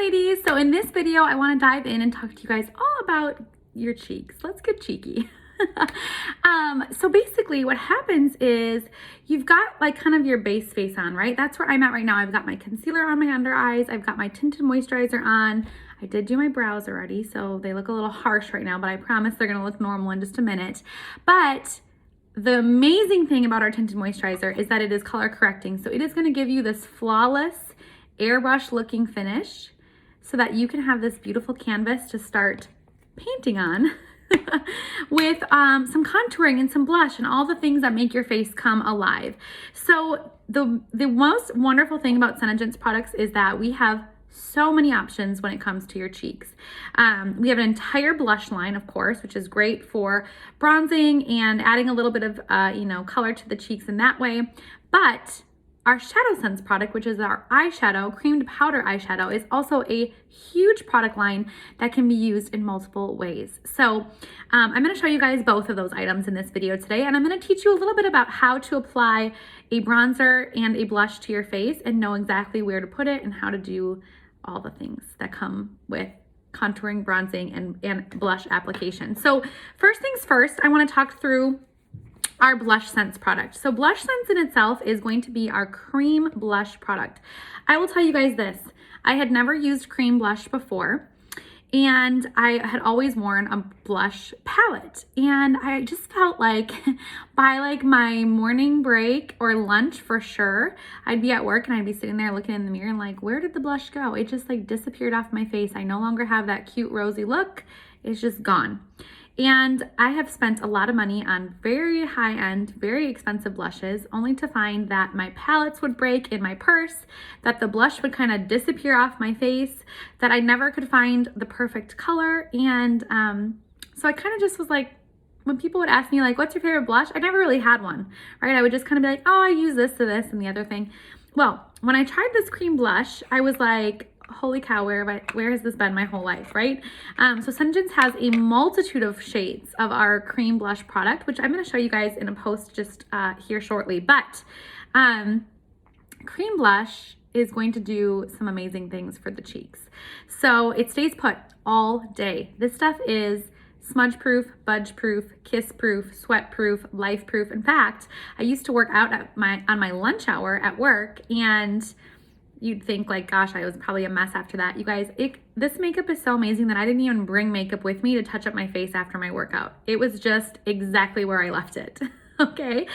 ladies. So in this video, I want to dive in and talk to you guys all about your cheeks. Let's get cheeky. So basically what happens is you've got like kind of your base face on, right? That's where I'm at right now. I've got my concealer on my under eyes. I've got my tinted moisturizer on. I did do my brows already, so they look a little harsh right now, but I promise they're gonna look normal in just a minute. But the amazing thing about our tinted moisturizer is that it is color correcting. So it is gonna give you this flawless airbrush looking finish so that you can have this beautiful canvas to start painting on with some contouring and some blush and all the things that make your face come alive. So the most wonderful thing about Senegent's products is that we have so many options when it comes to your cheeks. We have an entire blush line, of course, which is great for bronzing and adding a little bit of color to the cheeks in that way. But our Shadow Sense product, which is our eyeshadow, creamed powder eyeshadow, is also a huge product line that can be used in multiple ways. So I'm going to show you guys both of those items in this video today, and I'm going to teach you a little bit about how to apply a bronzer and a blush to your face and know exactly where to put it and how to do all the things that come with contouring, bronzing, and blush application. So first things first, I want to talk through our Blush Sense product. So Blush Sense in itself is going to be our cream blush product. I will tell you guys this, I had never used cream blush before, and I had always worn a blush palette. And I just felt like by like my morning break or lunch for sure, I'd be at work and I'd be sitting there looking in the mirror and like, where did the blush go? It just like disappeared off my face. I no longer have that cute rosy look. It's just gone. And I have spent a lot of money on very high-end, very expensive blushes, only to find that my palettes would break in my purse, that the blush would kind of disappear off my face, that I never could find the perfect color. And so I kind of just was like, when people would ask me like, what's your favorite blush? I never really had one, right? I would just kind of be like, oh, I use this to this and the other thing. Well, when I tried this cream blush, I was like, holy cow, where has this been my whole life, right? So Senegent's has a multitude of shades of our cream blush product, which I'm going to show you guys in a post just here shortly. But cream blush is going to do some amazing things for the cheeks. So it stays put all day. This stuff is smudge proof, budge proof, kiss proof, sweat proof, life proof. In fact, I used to work out on my lunch hour at work, and you'd think like, gosh, I was probably a mess after that. You guys, this makeup is so amazing that I didn't even bring makeup with me to touch up my face after my workout. It was just exactly where I left it. Okay,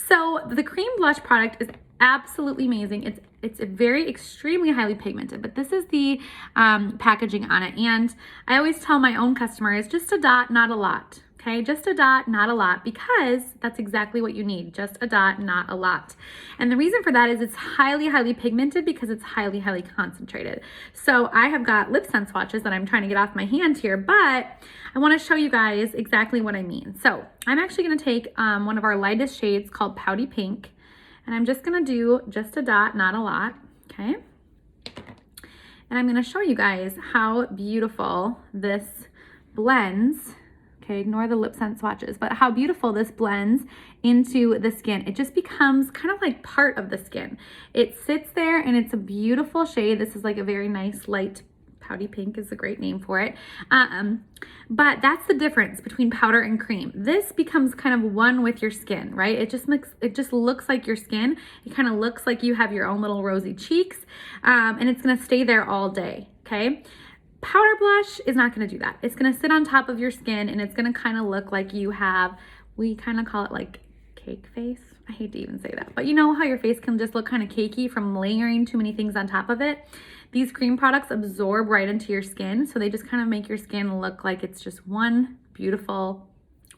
so the cream blush product is absolutely amazing. It's a very extremely highly pigmented, but this is the packaging on it. And I always tell my own customers, just a dot, not a lot. Okay, just a dot, not a lot, because that's exactly what you need. Just a dot, not a lot. And the reason for that is it's highly, highly pigmented because it's highly, highly concentrated. So I have got lip sense swatches that I'm trying to get off my hand here, but I want to show you guys exactly what I mean. So I'm actually going to take one of our lightest shades called Pouty Pink, and I'm just going to do just a dot, not a lot. Okay. And I'm going to show you guys how beautiful this blends. Okay, ignore the lip sense swatches, but how beautiful this blends into the skin. It just becomes kind of like part of the skin. It sits there and it's a beautiful shade. This is like a very nice light pouty pink is a great name for it. But that's the difference between powder and cream. This becomes kind of one with your skin, right? It just looks like your skin. It kind of looks like you have your own little rosy cheeks, and it's gonna stay there all day, okay? Powder blush is not going to do that. It's going to sit on top of your skin and it's going to kind of look like you have, we kind of call it like cake face. I hate to even say that, but you know how your face can just look kind of cakey from layering too many things on top of it? These cream products absorb right into your skin, so they just kind of make your skin look like it's just one beautiful,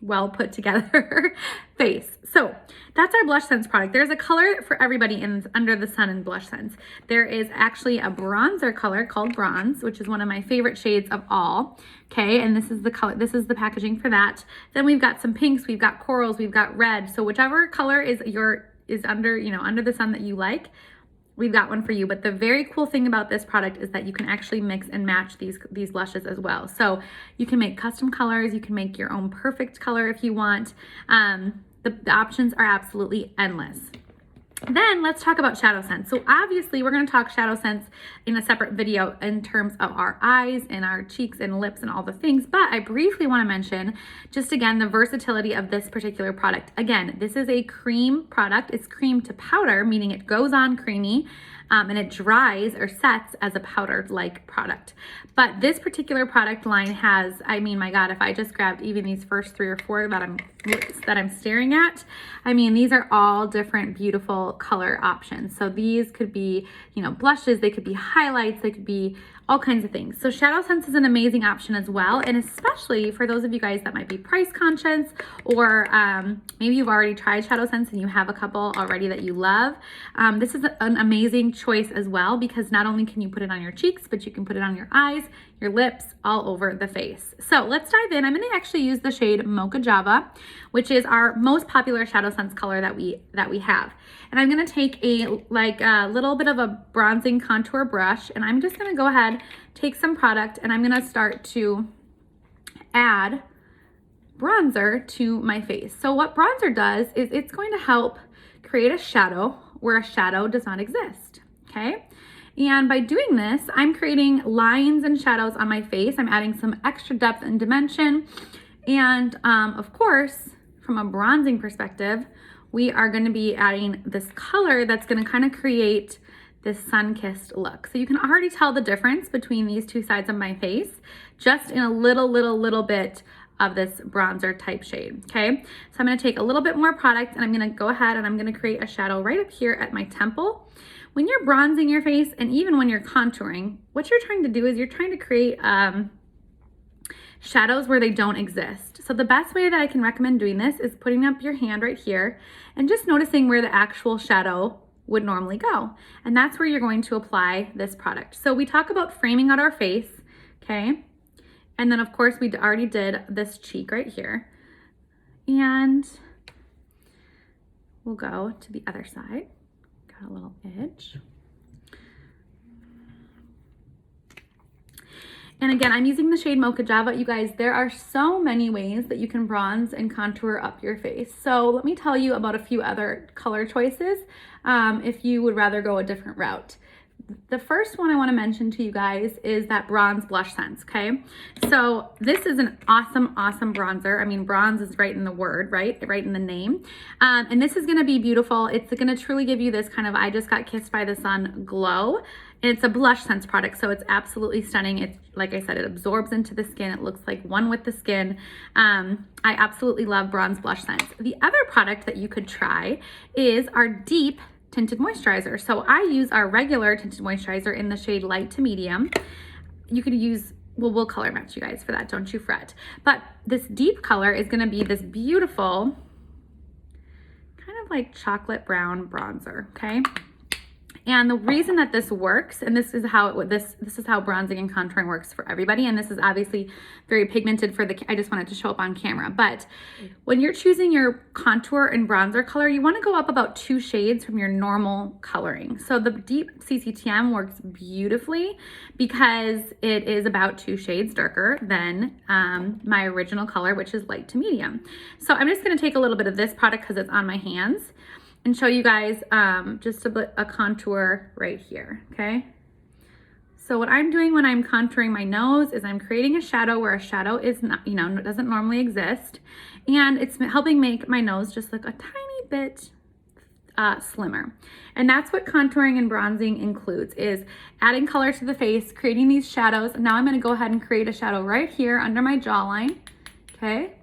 well put together face. So that's our Blush Sense product. There's a color for everybody in Under the Sun in Blush Sense. There is actually a bronzer color called Bronze, which is one of my favorite shades of all. Okay, and this is the color, this is the packaging for that. Then we've got some pinks, we've got corals, we've got red. So whichever color is under, Under the Sun that you like, we've got one for you. But the very cool thing about this product is that you can actually mix and match these blushes as well. So you can make custom colors, you can make your own perfect color if you want. The options are absolutely endless. Then let's talk about shadow sense. So obviously we're going to talk shadow sense in a separate video in terms of our eyes and our cheeks and lips and all the things, but I briefly want to mention just again the versatility of this particular product. Again, this is a cream product. It's cream to powder, meaning it goes on creamy and it dries or sets as a powder-like product. But this particular product line has, I mean, my God, if I just grabbed even these first 3 or 4 that I'm staring at, I mean, these are all different beautiful color options. So these could be, you know, blushes, they could be highlights, they could be all kinds of things. So Shadow Sense is an amazing option as well, and especially for those of you guys that might be price conscious, or maybe you've already tried Shadow Sense and you have a couple already that you love. This is an amazing choice as well, because not only can you put it on your cheeks, but you can put it on your eyes, your lips, all over the face. So let's dive in. I'm going to actually use the shade Mocha Java, which is our most popular Shadow Sense color that we have. And I'm going to take a little bit of a bronzing contour brush, and I'm just going to go ahead, take some product, and I'm going to start to add bronzer to my face. So what bronzer does is it's going to help create a shadow where a shadow does not exist, okay? And by doing this, I'm creating lines and shadows on my face. I'm adding some extra depth and dimension. And of course, from a bronzing perspective, we are going to be adding this color that's going to kind of create this sun-kissed look. So you can already tell the difference between these two sides of my face just in a little bit of this bronzer type shade, okay? So I'm going to take a little bit more product, and I'm going to go ahead and I'm going to create a shadow right up here at my temple. When you're bronzing your face, and even when you're contouring, what you're trying to do is you're trying to create shadows where they don't exist. So the best way that I can recommend doing this is putting up your hand right here and just noticing where the actual shadow would normally go. And that's where you're going to apply this product. So we talk about framing out our face, okay? And then of course we already did this cheek right here. And we'll go to the other side. Got a little edge. And again, I'm using the shade Mocha Java. You guys, there are so many ways that you can bronze and contour up your face. So let me tell you about a few other color choices if you would rather go a different route. The first one I want to mention to you guys is that bronze blush sense, okay? So this is an awesome bronzer. I mean, bronze is right in the word, right in the name. And this is going to be beautiful. It's going to truly give you this kind of I just got kissed by the sun glow. And it's a blush sense product, so it's absolutely stunning. It's, like I said, it absorbs into the skin. It looks like one with the skin. I absolutely love bronze blush sense. The other product that you could try is our deep tinted moisturizer. So I use our regular tinted moisturizer in the shade light to medium. You could use, well, we'll color match you guys for that, don't you fret. But this deep color is going to be this beautiful kind of like chocolate brown bronzer, okay? And the reason that this works, and this is how this is how bronzing and contouring works for everybody, and this is obviously very pigmented for I just wanted to show up on camera, but when you're choosing your contour and bronzer color, you want to go up about 2 shades from your normal coloring. So the deep CCTM works beautifully because it is about 2 shades darker than my original color, which is light to medium. So I'm just going to take a little bit of this product because it's on my hands and show you guys just a contour right here, okay? So what I'm doing when I'm contouring my nose is I'm creating a shadow where a shadow is not, you know, doesn't normally exist. And it's helping make my nose just look a tiny bit slimmer. And that's what contouring and bronzing includes, is adding color to the face, creating these shadows. Now I'm gonna go ahead and create a shadow right here under my jawline, okay?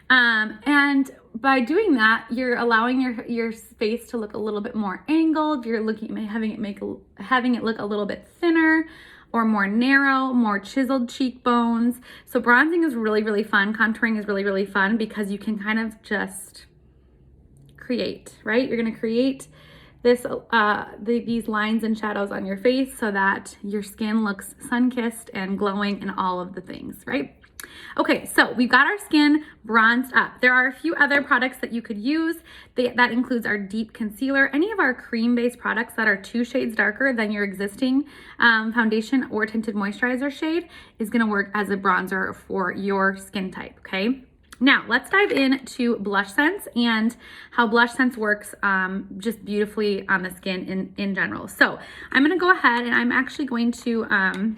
And by doing that, you're allowing your face to look a little bit more angled. You're having it look a little bit thinner or more narrow, more chiseled cheekbones. So bronzing is really fun. Contouring is really fun because you can kind of just create, right? You're gonna create this these lines and shadows on your face so that your skin looks sun-kissed and glowing and all of the things, right? Okay, so we've got our skin bronzed up. There are a few other products that you could use. That includes our deep concealer. Any of our cream-based products that are 2 shades darker than your existing foundation or tinted moisturizer shade is gonna work as a bronzer for your skin type, okay? Now let's dive into blush scents and how blush scents works just beautifully on the skin in general. So I'm gonna go ahead and I'm actually going to, I'm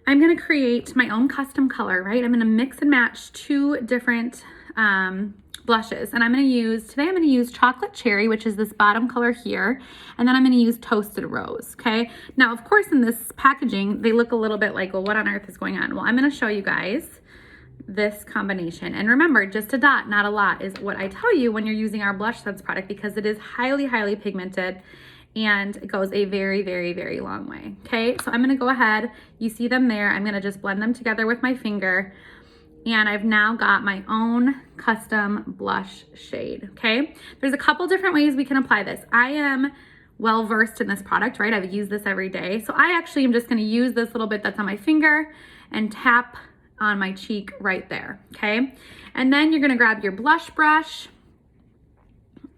gonna create my own custom color, right? I'm gonna mix and match 2 different blushes, and today I'm gonna use chocolate cherry, which is this bottom color here, and then I'm gonna use toasted rose, okay? Now, of course, in this packaging, they look a little bit like, well, what on earth is going on? Well, I'm gonna show you guys this combination. And remember, just a dot, not a lot, is what I tell you when you're using our Blush Sense product, because it is highly, highly pigmented and it goes a very, very, very long way, okay? So I'm gonna go ahead, you see them there, I'm gonna just blend them together with my finger, and I've now got my own custom blush shade, okay? There's a couple different ways we can apply this. I am well versed in this product, right? I've used this every day. So I actually am just gonna use this little bit that's on my finger and tap on my cheek right there, okay? And then you're gonna grab your blush brush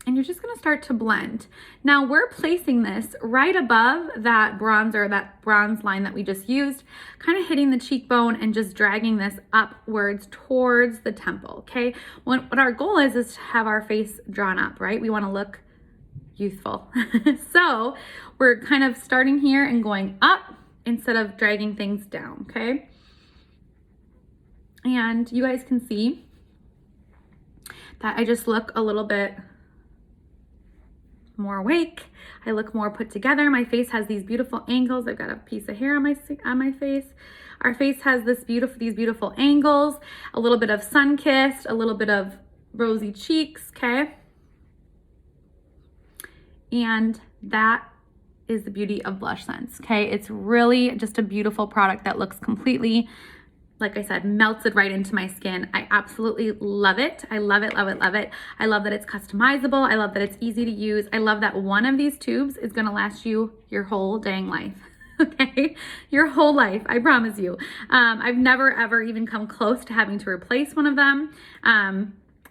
and you're just gonna start to blend. Now we're placing this right above that bronzer, that bronze line that we just used, kind of hitting the cheekbone and just dragging this upwards towards the temple, okay? What our goal is to have our face drawn up, right? We wanna look youthful. So we're kind of starting here and going up instead of dragging things down, okay? And you guys can see that I just look a little bit more awake. I look more put together. My face has these beautiful angles. I've got a piece of hair on my face. Our face has these beautiful angles, a little bit of sun-kissed, a little bit of rosy cheeks, okay? And that is the beauty of Blush Sense, okay? It's really just a beautiful product that looks completely, like I said, melted right into my skin. I absolutely love it. I love it, love it, love it. I love that it's customizable. I love that it's easy to use. I love that one of these tubes is gonna last you your whole dang life, okay? Your whole life, I promise you. I've never ever even come close to having to replace one of them.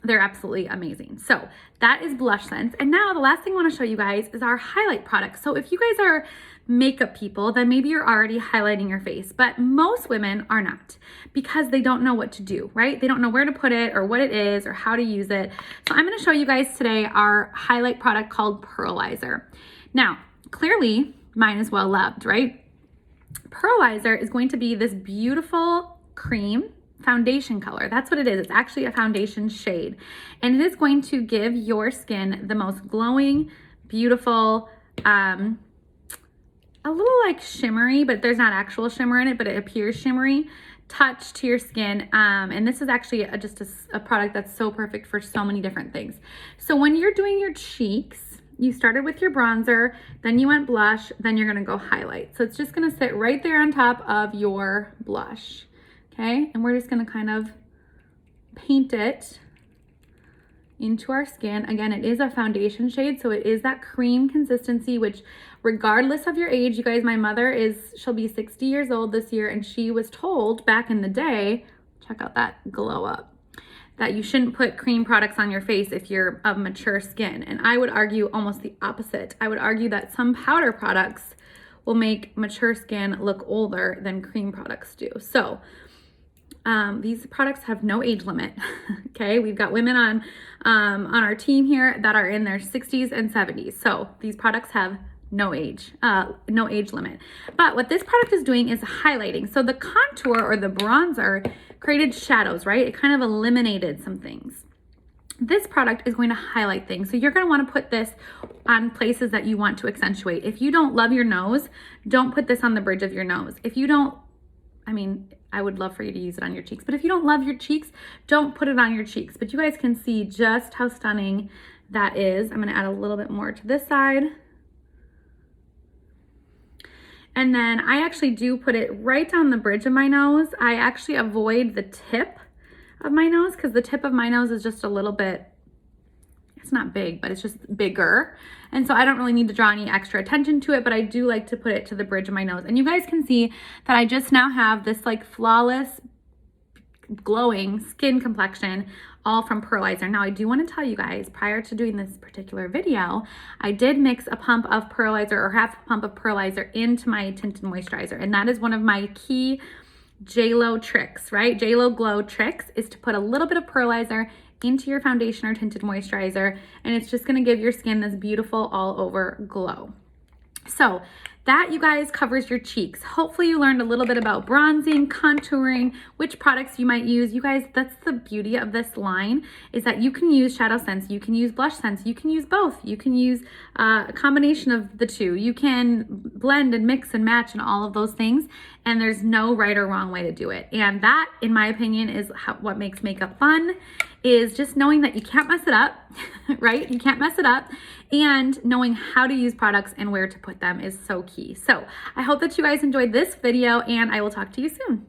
They're absolutely amazing. So that is Blush Sense. And now the last thing I wanna show you guys is our highlight product. So if you guys are makeup people, then maybe you're already highlighting your face, but most women are not, because they don't know what to do, right? They don't know where to put it or what it is or how to use it. So I'm gonna show you guys today our highlight product called Pearlizer. Now, clearly mine is well loved, right? Pearlizer is going to be this beautiful cream foundation color. That's what it is. It's actually a foundation shade. And it is going to give your skin the most glowing, beautiful, a little like shimmery, but there's not actual shimmer in it, but it appears shimmery touch to your skin. And this is actually just a product that's so perfect for so many different things. So when you're doing your cheeks, you started with your bronzer, then you went blush, then you're gonna go highlight. So it's just gonna sit right there on top of your blush, okay? And we're just gonna kind of paint it into our skin. Again, it is a foundation shade, so it is that cream consistency, which regardless of your age, you guys, my mother she'll be 60 years old this year, and she was told back in the day, check out that glow up, that you shouldn't put cream products on your face if you're of mature skin. And I would argue almost the opposite. I would argue that some powder products will make mature skin look older than cream products do. So these products have no age limit, okay? We've got women on our team here that are in their 60s and 70s. So these products have no age limit. But what this product is doing is highlighting. So the contour or the bronzer created shadows, right? It kind of eliminated some things. This product is going to highlight things. So you're going to want to put this on places that you want to accentuate. If you don't love your nose, don't put this on the bridge of your nose. If you don't, I mean, I would love for you to use it on your cheeks, but if you don't love your cheeks, don't put it on your cheeks. But you guys can see just how stunning that is. I'm gonna add a little bit more to this side. And then I actually do put it right down the bridge of my nose. I actually avoid the tip of my nose because the tip of my nose is just a little bit, it's not big, but it's just bigger. And so I don't really need to draw any extra attention to it, but I do like to put it to the bridge of my nose. And you guys can see that I just now have this like flawless, glowing skin complexion, all from Pearlizer. Now I do want to tell you guys, prior to doing this particular video, I did mix a pump of Pearlizer or half a pump of Pearlizer into my tinted moisturizer. And that is one of my key JLo tricks, right? JLo Glow tricks is to put a little bit of pearlizer into your foundation or tinted moisturizer, and it's just gonna give your skin this beautiful all over glow. So that, you guys, covers your cheeks. Hopefully you learned a little bit about bronzing, contouring, which products you might use. You guys, that's the beauty of this line, is that you can use shadow scents, you can use blush scents, you can use both. You can use a combination of the two. You can blend and mix and match and all of those things, and there's no right or wrong way to do it. And that, in my opinion, is what makes makeup fun, is just knowing that you can't mess it up, right? You can't mess it up, and knowing how to use products and where to put them is so key. So I hope that you guys enjoyed this video, and I will talk to you soon.